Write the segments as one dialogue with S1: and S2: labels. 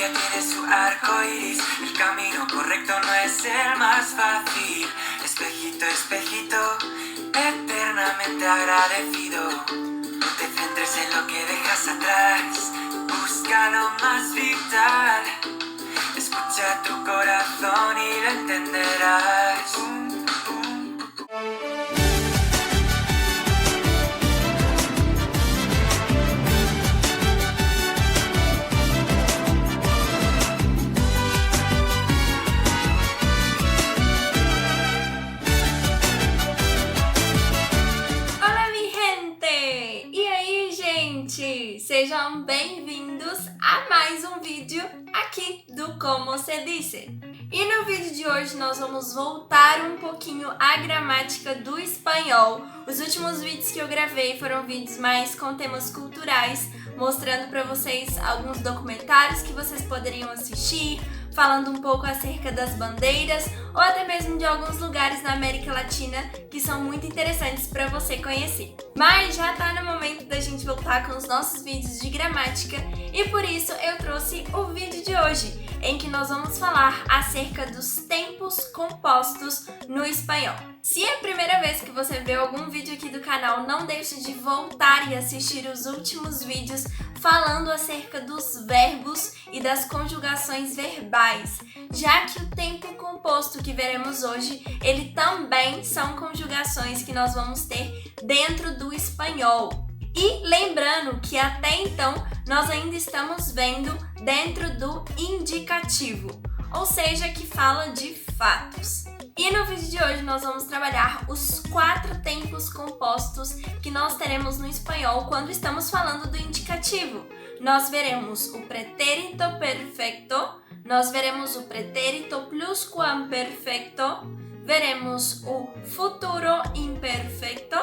S1: vida tiene su arco iris. El camino correcto no es el más fácil. Espejito, espejito, eternamente agradecido. No te centres en lo que dejas atrás. Busca lo más vital. Escucha tu corazón y lo entenderás.
S2: Sejam bem-vindos a mais um vídeo aqui do Como Se Dice. E no vídeo de hoje nós vamos voltar um pouquinho à gramática do espanhol. Os últimos vídeos que eu gravei foram vídeos mais com temas culturais, mostrando para vocês alguns documentários que vocês poderiam assistir, falando um pouco acerca das bandeiras ou até mesmo de alguns lugares na América Latina que são muito interessantes para você conhecer. Mas já tá no momento da gente voltar com os nossos vídeos de gramática e por isso eu trouxe o vídeo de hoje, em que nós vamos falar acerca dos tempos compostos no espanhol. Se é a primeira vez que você vê algum vídeo aqui do canal, não deixe de voltar e assistir os últimos vídeos falando acerca dos verbos e das conjugações verbais, já que o tempo composto que veremos hoje, ele também são conjugações que nós vamos ter dentro do espanhol. E lembrando que até então nós ainda estamos vendo dentro do indicativo, ou seja, que fala de fatos. E no vídeo de hoje nós vamos trabalhar os 4 tempos compostos que nós teremos no espanhol quando estamos falando do indicativo. Nós veremos o pretérito perfecto, nós veremos o pretérito pluscuamperfecto, veremos o futuro imperfecto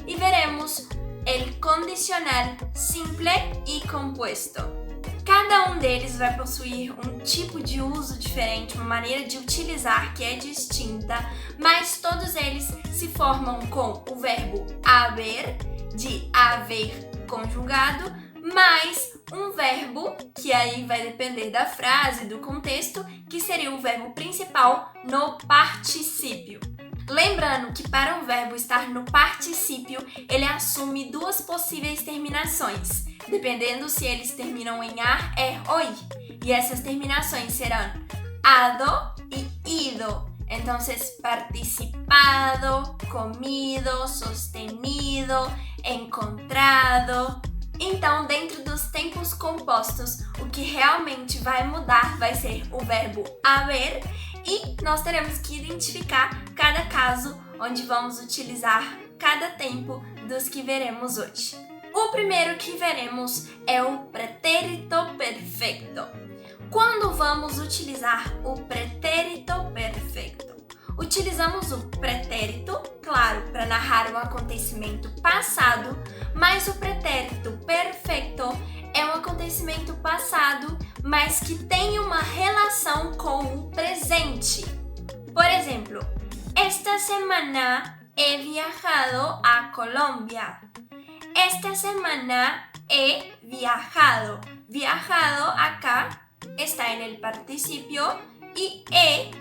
S2: e veremos el condicional simple e compuesto. Cada um deles vai possuir um tipo de uso diferente, uma maneira de utilizar que é distinta, mas todos eles se formam com o verbo haber, de haver conjugado, mais um verbo, que aí vai depender da frase, do contexto, que seria o verbo principal no particípio. Lembrando que para o verbo estar no particípio, ele assume 2 possíveis terminações, dependendo se eles terminam em ar, er ou i. E essas terminações serão ado e ido. Então, participado, comido, sostenido, encontrado. Então, dentro dos tempos compostos, o que realmente vai mudar vai ser o verbo haver e nós teremos que identificar cada caso onde vamos utilizar cada tempo dos que veremos hoje. O primeiro que veremos é o pretérito perfecto. Quando vamos utilizar o pretérito perfecto? Utilizamos o pretérito, claro, para narrar um acontecimento passado, mas o pretérito perfecto é um acontecimento passado, mas que tem uma relação com o presente. Por exemplo, esta semana he viajado a Colombia. Esta semana he viajado. Viajado acá está en el participio y é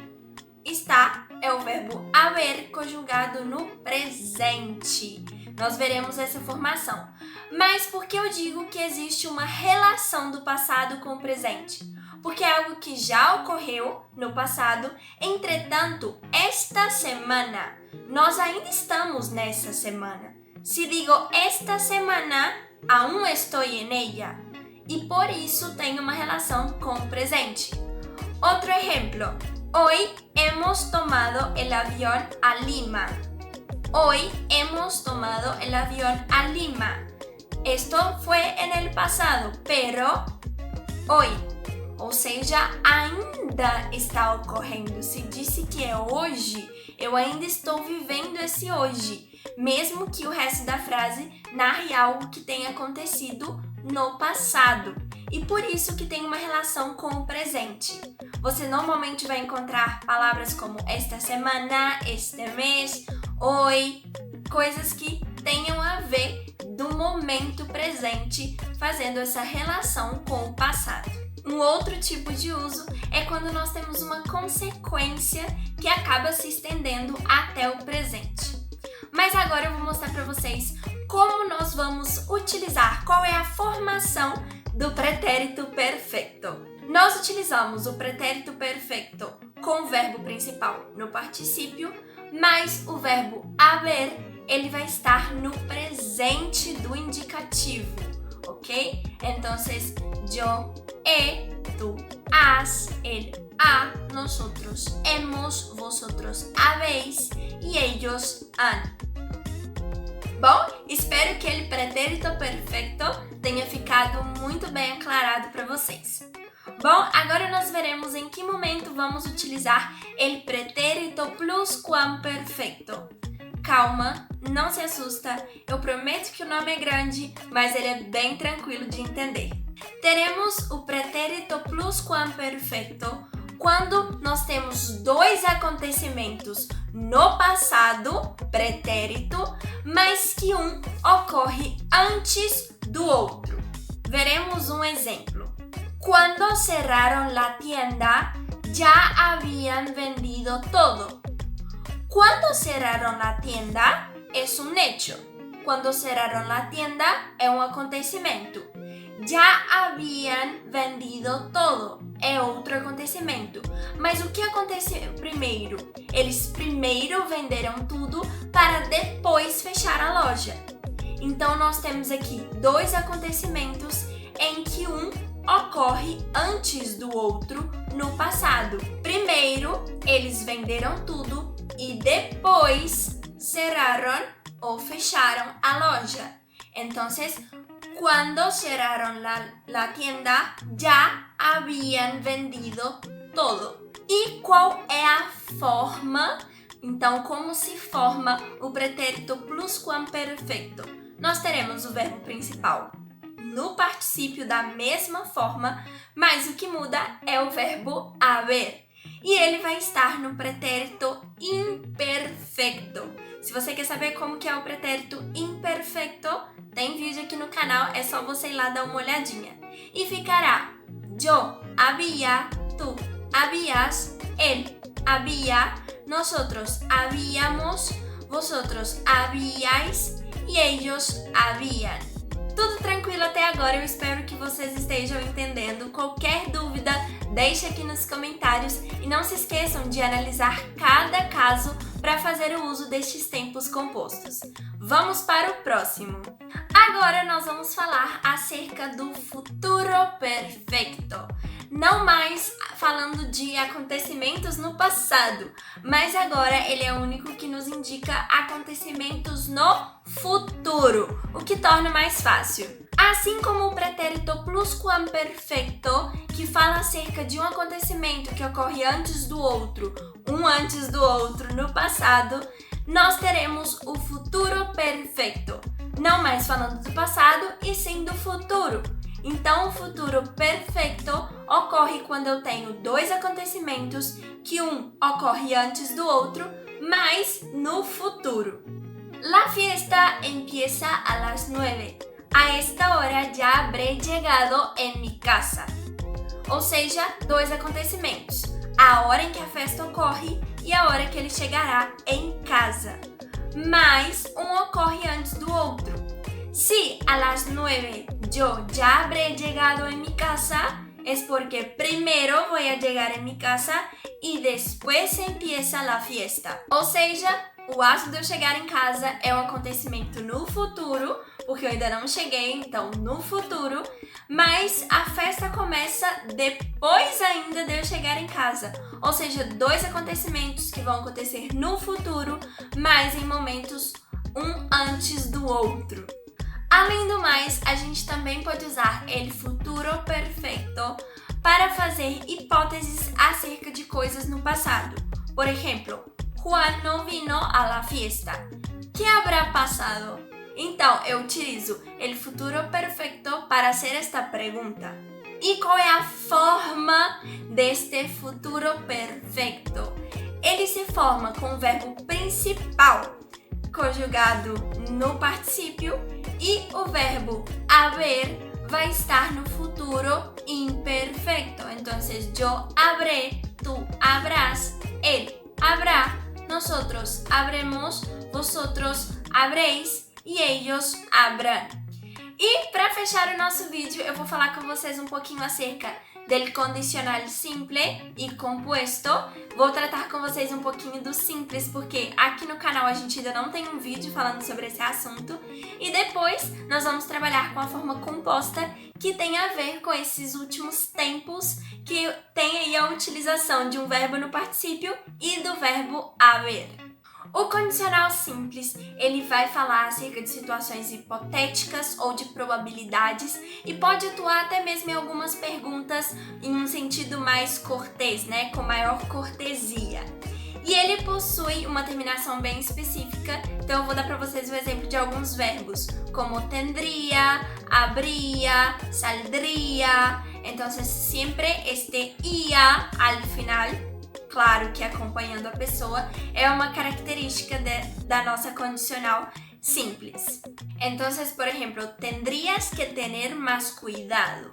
S2: o verbo haver conjugado no presente. Nós veremos essa formação. Mas por que eu digo que existe uma relação do passado com o presente? Porque é algo que já ocorreu no passado, entretanto, esta semana, nós ainda estamos nessa semana. Se digo esta semana, aún estoy en ella. E por isso tem uma relação com o presente. Outro exemplo. Hoy hemos tomado el avión a Lima. Hoy hemos tomado el avión a Lima. Esto fue en el pasado, pero hoy, ou seja, ainda está ocorrendo. Se disse que é hoje, eu ainda estou vivendo esse hoje, mesmo que o resto da frase narre algo que tenha acontecido no passado. E por isso que tem uma relação com o presente. Você normalmente vai encontrar palavras como esta semana, este mês, hoy, coisas que tenham a ver do momento presente, fazendo essa relação com o passado. Um Um outro tipo de uso é quando nós temos uma consequência que acaba se estendendo até o presente. Mas agora eu vou mostrar para vocês como nós vamos utilizar, qual é a formação do pretérito perfeito. Nós utilizamos o pretérito perfeito com o verbo principal no particípio, mas o verbo haber, ele vai estar no presente do indicativo, ok? Então, yo, he, tú, has, él, ha, nosotros, hemos, vosotros, habéis e ellos han. Bom, espero que aquele pretérito perfeito tenha ficado muito bem aclarado para vocês. Bom, agora nós veremos em que momento vamos utilizar o pretérito pluscuamperfeito. Calma, não se assusta, eu prometo que o nome é grande, mas ele é bem tranquilo de entender. Teremos o pretérito pluscuamperfeito quando nós temos dois acontecimentos no passado, pretérito, mas que um ocorre antes do outro. Veremos um exemplo. Cuando cerraron la tienda, ya habían vendido todo. Cuando cerraron la tienda es un hecho. Cuando cerraron la tienda é um acontecimento. Já habían vendido todo é outro acontecimento. Mas o que aconteceu primeiro? Eles primeiro venderam tudo para depois fechar a loja. Então nós temos aqui dois acontecimentos em que um ocorre antes do outro no passado. Primeiro, eles venderam tudo e depois cerraron ou fecharam a loja. Entonces, cuando cerraron la tienda, ya habían vendido todo. E qual é a forma? Então, como se forma o pretérito pluscuamperfeito? Nós teremos o verbo principal no particípio da mesma forma, mas o que muda é o verbo haver. E ele vai estar no pretérito imperfeito. Se você quer saber como que é o pretérito imperfeito, tem vídeo aqui no canal, é só você ir lá dar uma olhadinha. E ficará yo había, tú habías, él había, nosotros habíamos, vosotros habíais e ellos habían. Tudo tranquilo até agora, eu espero que vocês estejam entendendo. Qualquer dúvida, deixe aqui nos comentários e não se esqueçam de analisar cada caso para fazer o uso destes tempos compostos. Vamos para o próximo. Agora nós vamos falar acerca do futuro perfeito. Não mais falando de acontecimentos no passado, mas agora ele é o único que nos indica acontecimentos no futuro, o que torna mais fácil. Assim como o pretérito pluscuamperfeito, que fala acerca de um acontecimento que ocorre antes do outro, um antes do outro no passado, nós teremos o futuro perfeito, não mais falando do passado e sim do futuro. Então, o futuro perfeito ocorre quando eu tenho dois acontecimentos que um ocorre antes do outro, mas no futuro. La fiesta empieza a las 9. A esta hora ya habré llegado en mi casa. Ou seja, dois acontecimentos. A hora em que a festa ocorre e a hora que ele chegará em casa. Mas um ocorre antes do outro. Si a las 9 yo ya habré llegado en mi casa, es porque primero voy a llegar en mi casa y después empieza la fiesta. Ou seja, o ato de eu chegar em casa é um acontecimento no futuro, porque eu ainda não cheguei, então no futuro, mas a festa começa depois ainda de eu chegar em casa. Ou seja, dois acontecimentos que vão acontecer no futuro, mas em momentos um antes do outro. Além do mais, a gente também pode usar el futuro perfeito para fazer hipóteses acerca de coisas no passado. Por exemplo, Juan no vino a la fiesta. ¿Qué habrá pasado? Então, eu utilizo el futuro perfeito para hacer esta pergunta. E qual é a forma deste futuro perfeito? Ele se forma com o verbo principal conjugado no particípio e o verbo haver vai estar no futuro imperfecto. Entonces, yo habré, tú habrás, él habrá, nosotros habremos, vosotros habréis e ellos habrán. E para fechar o nosso vídeo, eu vou falar com vocês um pouquinho acerca del condicional simple e compuesto. Vou tratar com vocês um pouquinho do simples, porque aqui no canal a gente ainda não tem um vídeo falando sobre esse assunto. E depois nós vamos trabalhar com a forma composta, que tem a ver com esses últimos tempos, que tem aí a utilização de um verbo no particípio e do verbo haver. O condicional simples, ele vai falar acerca de situações hipotéticas ou de probabilidades e pode atuar até mesmo em algumas perguntas em um sentido mais cortês, né, com maior cortesia. E ele possui uma terminação bem específica, então eu vou dar para vocês o exemplo de alguns verbos, como tendría, habría, saldría. Então, sempre este ia al final, claro que acompanhando a pessoa, é uma característica da nossa condicional simples. Então, por exemplo, tendrías que tener más cuidado.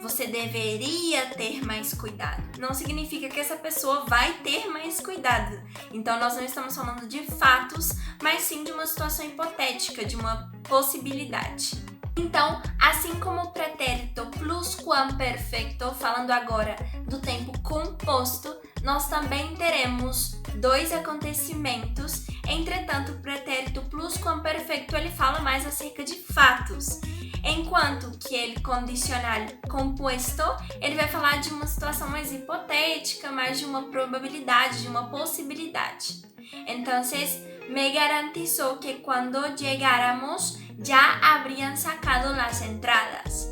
S2: Você deveria ter mais cuidado. Não significa que essa pessoa vai ter mais cuidado. Então, nós não estamos falando de fatos, mas sim de uma situação hipotética, de uma possibilidade. Então, assim como o pretérito pluscuamperfecto, falando agora do tempo composto, nós também teremos dois acontecimentos. Entretanto, o pretérito pluscuamperfecto ele fala mais acerca de fatos, enquanto que ele condicional compuesto ele vai falar de uma situação mais hipotética, mais de uma probabilidade, de uma possibilidade. Entonces, me garantizó que cuando llegáramos ya habrían sacado las entradas.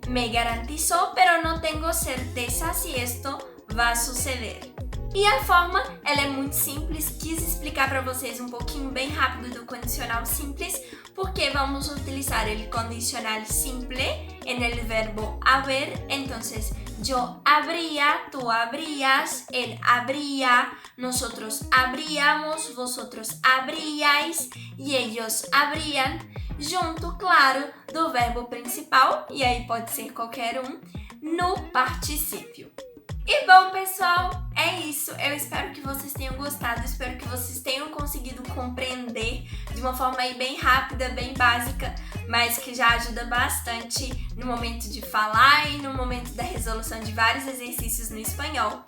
S2: Me garantizó, pero no tengo certeza si esto va a suceder. E a forma, ela é muito simples, quis explicar para vocês um pouquinho bem rápido do condicional simples, porque vamos utilizar el condicional simple en el verbo haber. Entonces, yo habría, tú habrías, él habría, nosotros habríamos, vosotros habríais e ellos habrían, junto, claro, do verbo principal, e aí pode ser qualquer um, no particípio. E bom, pessoal, é isso. Eu espero que vocês tenham gostado, espero que vocês tenham conseguido compreender de uma forma aí bem rápida, bem básica, mas que já ajuda bastante no momento de falar e no momento da resolução de vários exercícios no espanhol.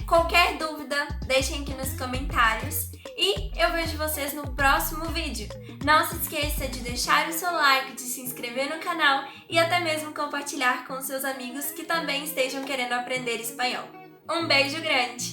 S2: Qualquer dúvida, deixem aqui nos comentários e eu vejo vocês no próximo vídeo. Não se esqueça de deixar o seu like, de se inscrever no canal e até mesmo compartilhar com seus amigos que também estejam querendo aprender espanhol. Um beijo grande!